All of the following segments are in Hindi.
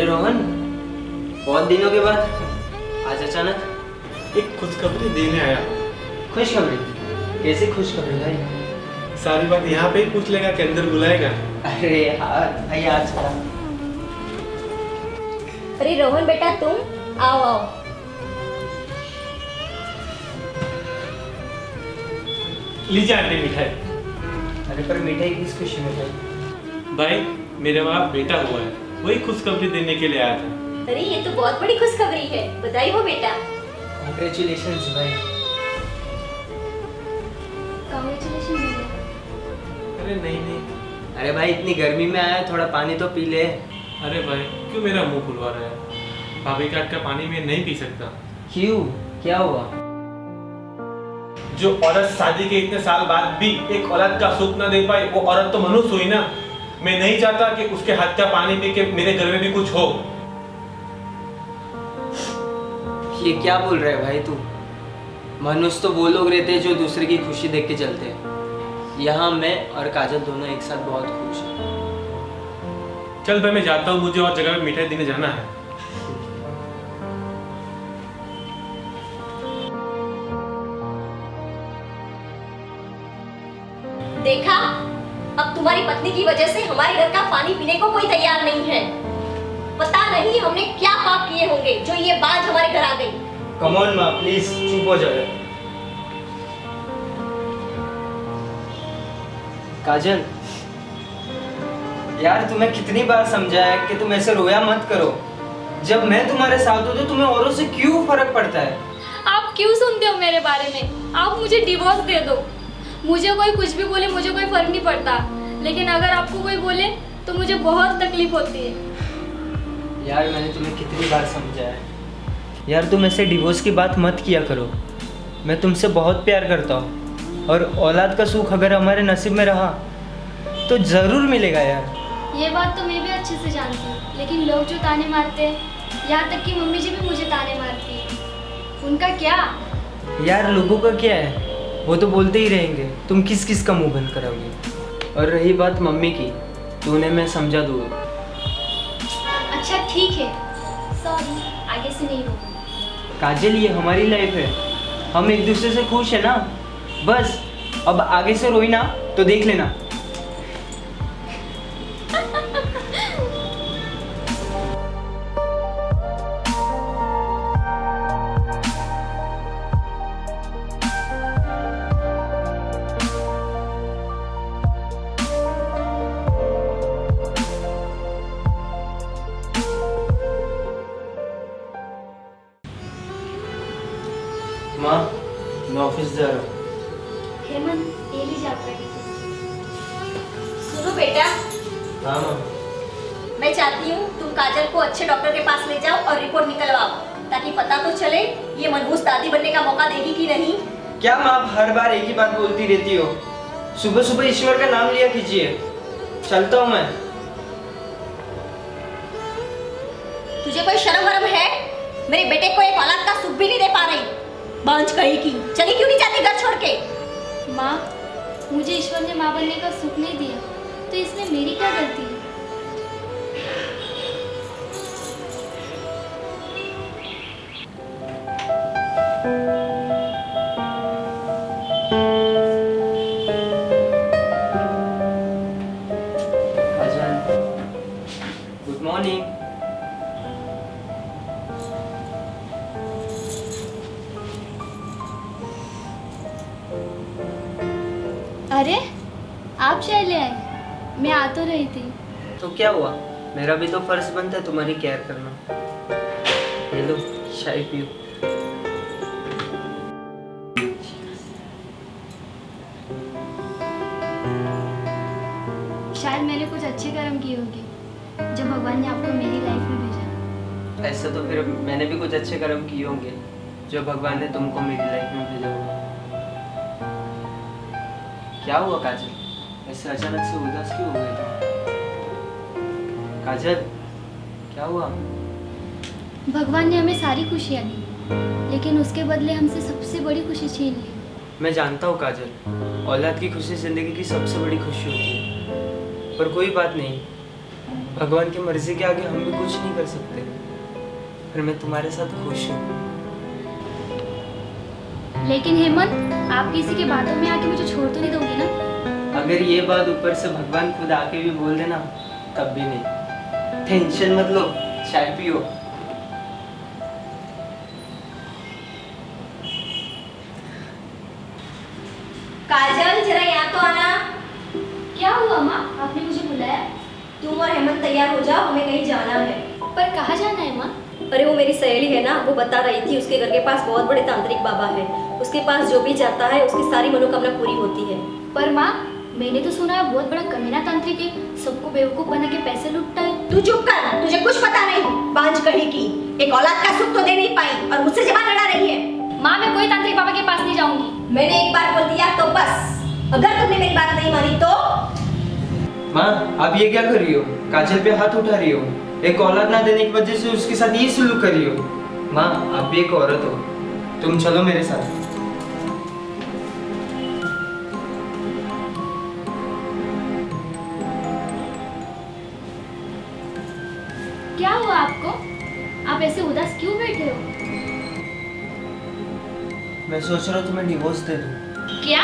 अरे रोहन, बहुत दिनों के बाद आज अचानक एक खुशखबरी देने आया। खुशखबरी? कैसी खुशखबरी भाई? सारी बात यहाँ पे ही पूछ लेगा कि अंदर बुलाएगा? अरे यार भाई आज का। अरे रोहन बेटा तुम आओ आओ। लीजिए आंटी मिठाई। अरे पर मिठाई किस खुशी में भाई? भाई मेरे वहाँ बेटा हुआ है, वही खुशखबरी देने के लिए आया था। अरे ये तो बहुत बड़ी खुशखबरी है, बधाई हो बेटा। कांग्रेचुलेशंस भाई। कांग्रेचुलेशन। अरे नहीं। अरे भाई इतनी गर्मी में आया, थोड़ा पानी तो पी ले। अरे भाई क्यों मेरा मुंह खुलवा रहा है? भाभी काट का पानी में नहीं पी सकता। क्यों, क्या हुआ? जो औरत शादी के इतने साल बाद भी एक औलाद का सुख न दे पाई, वो औरत तो मनुष्य हुई ना। मैं नहीं चाहता कि उसके हाथ का पानी पी के मेरे घर में भी कुछ हो। ये क्या बोल रहे है भाई तू? मनुष्य तो वो लोग रहते हैं जो दूसरे की खुशी देख के चलते हैं। यहाँ मैं और काजल दोनों एक साथ बहुत खुश हैं। चल भाई मैं जाता हूँ, मुझे और जगह पे मिठाई देने जाना है। देखा, अब तुम्हारी पत्नी की वजह से हमारे घर का पानी पीने को कोई तैयार नहीं है। पता नहीं हमने क्या पाप किए होंगे जो ये बाज हमारे घर आ गई। कम ऑन माँ, प्लीज चुप हो जाओ। काजल यार, तुम्हें कितनी बार समझाया कि तुम ऐसे रोया मत करो। जब मैं तुम्हारे साथ हूँ तो तुम्हें औरों से क्यों फर्क पड़ता है? आप क्यों सुनते हो मेरे बारे में? आप मुझे डिवोर्स दे दो। मुझे कोई कुछ भी बोले, मुझे कोई फर्क नहीं पड़ता, लेकिन अगर आपको कोई बोले तो मुझे बहुत तकलीफ होती है। यार मैंने तुम्हें कितनी बार समझाया है यार, तुम ऐसे डिवोर्स की बात मत किया करो। मैं तुमसे बहुत प्यार करता हूँ और औलाद का सुख अगर हमारे नसीब में रहा तो ज़रूर मिलेगा यार। ये बात तो मैं भी अच्छे से जानती हूँ, लेकिन लोग जो ताने मारते हैं, यहाँ तक कि मम्मी जी भी मुझे ताने मारती है, उनका क्या? यार लोगों का क्या है, वो तो बोलते ही रहेंगे। तुम किस किस का मुंह बंद कराओगे? और रही बात मम्मी की, तो उन्हें मैं समझा दूँगा। अच्छा ठीक है, सॉरी, आगे से नहीं होगा। काजल ये हमारी लाइफ है, हम एक दूसरे से खुश है ना, बस। अब आगे से रोई ना तो देख लेना। माँ मैं ऑफिस जा रहा हूँ। हेमंत, ये लीजिए आपका टिकट। सुनो बेटा, हाँ माँ। मैं चाहती हूँ तुम काजल को अच्छे डॉक्टर के पास ले जाओ और रिपोर्ट निकलवाओ, ताकि पता तो चले ये मनहूस दादी बनने का मौका देगी कि नहीं। क्या माँ आप हर बार एक ही बात बोलती रहती हो? सुबह सुबह ईश्वर का नाम लिया कीजिए। चलता हूँ मैं। तुझे कोई शर्म वरम है? मेरे बेटे को एक औलाद का सुख भी नहीं दे पा रही, बांझ कहीं की। चली क्यों नहीं जाती घर छोड़ के? माँ, मुझे ईश्वर ने माँ बनने का सुख नहीं दिया, तो इसमें मेरी क्या गलती है? Good morning. अरे आप चाय ले आए? मैं आ तो रही थी। तो क्या हुआ, मेरा भी तो फर्ज बनता है तुम्हारी केयर करना। ये लो चाय पियो। शायद मैंने कुछ अच्छे कर्म किए होंगे जो भगवान ने आपको मेरी लाइफ में भेजा। ऐसा तो फिर मैंने भी कुछ अच्छे कर्म किए होंगे जो भगवान ने तुमको मेरी लाइफ में भेजा होगा। क्या हुआ काजल, ऐसे अचानक से उदास क्यों हो गई तुम? काजल क्या हुआ? भगवान ने हमें सारी खुशियाँ दी, लेकिन उसके बदले हमसे सबसे बड़ी खुशी छीन ली। मैं जानता हूँ काजल, औलाद की खुशी जिंदगी की सबसे बड़ी खुशी होती है, पर कोई बात नहीं, भगवान की मर्जी के आगे हम भी कुछ नहीं कर सकते, पर मैं तुम्हारे साथ खुश हूँ। लेकिन हेमंत, आप किसी की बातों में आके मुझे छोड़ तो नहीं दोगे ना? अगर ये बात ऊपर से भगवान खुद आके भी बोल देना तब भी नहीं। टेंशन मत लो, चाय पियो। काजल जरा यहाँ तो आना। क्या हुआ माँ, आपने मुझे बुलाया? तुम और हेमंत तैयार हो जाओ, हमें कहीं जाना है। पर कहाँ जाना है माँ? अरे वो मेरी सहेली है ना, वो बता रही थी उसके घर के पास बहुत बड़े तांत्रिक बाबा है। उसके पास जो भी जाता है उसकी सारी मनोकामना पूरी होती है। पर माँ, मैंने तो सुना है बहुत बड़ा कमीना तांत्रिक है, सबको बेवकूफ बना के पैसे लूटता है। तू चुप कर, तुझे कुछ पता नहीं। बांझ कहीं की एक औलाद का सुख तो दे नहीं पाई और मुझसे जबान लड़ा रही है। माँ, मैं कोई तांत्रिक बाबा के पास नहीं जाऊंगी। मैंने एक बार बोल दिया तो बस। अगर तुमने मेरी बात नहीं मानी तो माँ, आप ये क्या कर रही हो? काजल पे हाथ उठा रही हो। एक औलाद ना देने की वजह से उसके साथ ये सलूक कर रही हो। माँ, आप भी एक औरत हो, तुम चलो मेरे साथ। क्या हुआ आपको? आप ऐसे उदास क्यों बैठे हो? मैं सोच रहा हूँ तुम्हें डिवोर्स दे दूँ। क्या?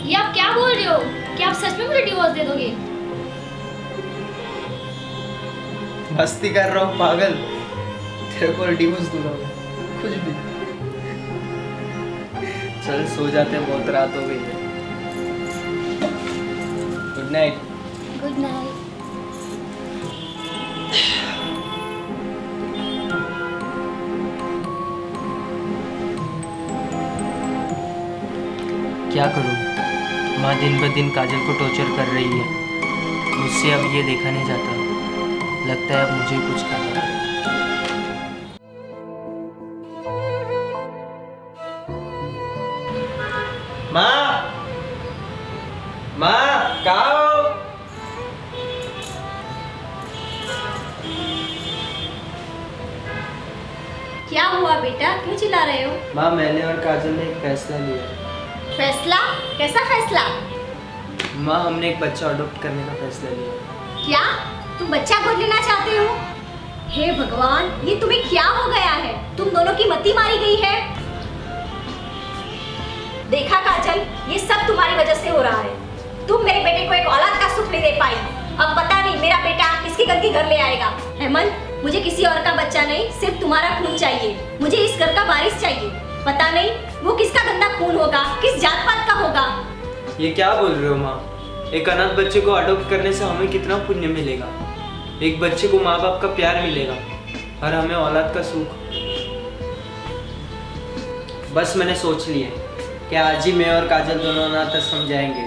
ये आप क्या बोल रहे हो? क्या आप सच में मुझे डिवोर्स दे दोगे? मस्ती कर रहा हूँ पागल, तेरे को डिवोर्स दूंगा मैं, कुछ भी। चल सो जाते हैं, बहुत रात हो गई है। Good night. Good night. क्या करूँ? माँ दिन ब दिन काजल को टॉर्चर कर रही है। मुझसे अब ये देखा नहीं जाता। लगता है अब मुझे कुछ करना है। माँ, माँ, कहाँ हो? क्या हुआ बेटा, क्यों चिल्ला रहे हो? माँ, मैंने और काजल ने एक फैसला लिया है। फैसला? कैसा फैसला? माँ, हमने एक बच्चा अडॉप्ट करने का फैसला लिया। क्या तुम बच्चा गोद लेना चाहते हो? हे भगवान, ये तुम्हें क्या हो गया है? तुम दोनों की मति मारी गई है। देखा काजल, ये सब तुम्हारी वजह से हो रहा है। तुम मेरे बेटे को एक औलाद का सुख नहीं दे पाई। अब पता नहीं मेरा बेटा किसके गंदी घर ले आएगा। हेमंत, मुझे किसी और का बच्चा नहीं, सिर्फ तुम्हारा खून चाहिए। मुझे इस घर का वारिस चाहिए। पता नहीं वो किसका गंदा खून होगा, किस जात पात का होगा। ये क्या बोल रहे हो माँ? एक अनाथ बच्चे को अडॉप्ट करने से हमें कितना पुण्य मिलेगा। एक बच्चे को माँ बाप का प्यार मिलेगा और हमें औलाद का सुख। बस मैंने सोच लिया कि आज ही मैं और काजल दोनों अनाथ आश्रम जाएंगे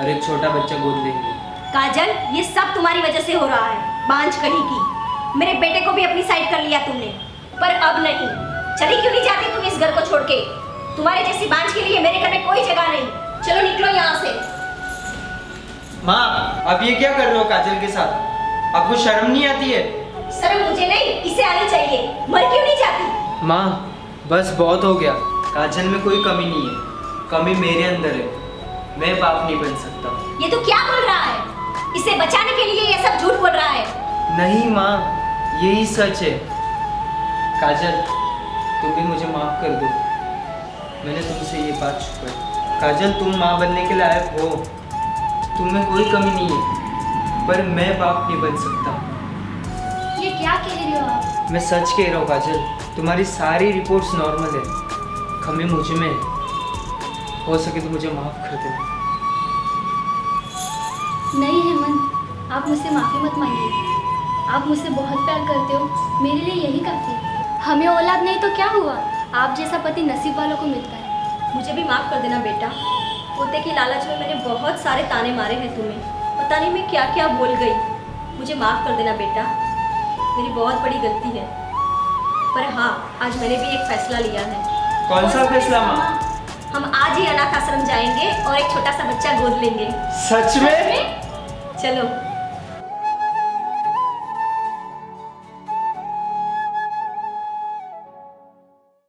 और एक छोटा बच्चा गोद लेंगे। काजल, ये सब तुम्हारी वजह से हो रहा है। बांझ कहीं की। मेरे बेटे को भी अपनी साइड कर लिया तुमने, पर अब नहीं। चली क्यों नहीं जाती तुम इस घर को छोड़ के? तुम्हारे जैसी बांझ के लिए मेरे घर में कोई जगह नहीं। चलो निकलो यहाँ से। माँ, अब ये क्या कर रहे हो काजल के साथ? आपको शर्म नहीं आती है? शर्म मुझे नहीं, इसे आनी चाहिए। मर क्यों नहीं जाती? माँ, बस बहुत हो गया। काजल में कोई कमी नहीं है, कमी मेरे अंदर है। मैं बाप नहीं बन सकता। ये तो क्या बोल रहा है? इसे बचाने के लिए ये सब झूठ बोल रहा है। नहीं माँ, यही सच है। काजल, तुम भी मुझे माफ कर दो। मैंने तुमसे ये बात छुपाई। काजल, तुम माँ बनने के लायक हो, तुम्हें कोई कमी नहीं है, पर मैं बाप नहीं बन सकता। ये क्या कह रहे हो आप? मैं सच कह रहा हूँ काजल, तुम्हारी सारी रिपोर्ट्स नॉर्मल है। कमी मुझ में है। हो सके तो मुझे माफ कर देना। नहीं हेमंत, आप मुझसे माफ़ी मत मांगिए। आप मुझसे बहुत प्यार करते हो, मेरे लिए यही काफ़ी है। हमें औलाद नहीं तो क्या हुआ, आप जैसा पति नसीब वालों को मिलता है। मुझे भी माफ कर देना बेटा। पोते की लालच में मैंने बहुत सारे ताने मारे हैं तुम्हें। पता नहीं मैं क्या क्या बोल गई। मुझे माफ कर देना बेटा, मेरी बहुत बड़ी गलती है। पर हाँ, आज मैंने भी एक फैसला लिया है। कौन सा फैसला माँ? हम आज ही अनाथ आश्रम जाएंगे और एक छोटा सा बच्चा गोद लेंगे। सच में? चलो।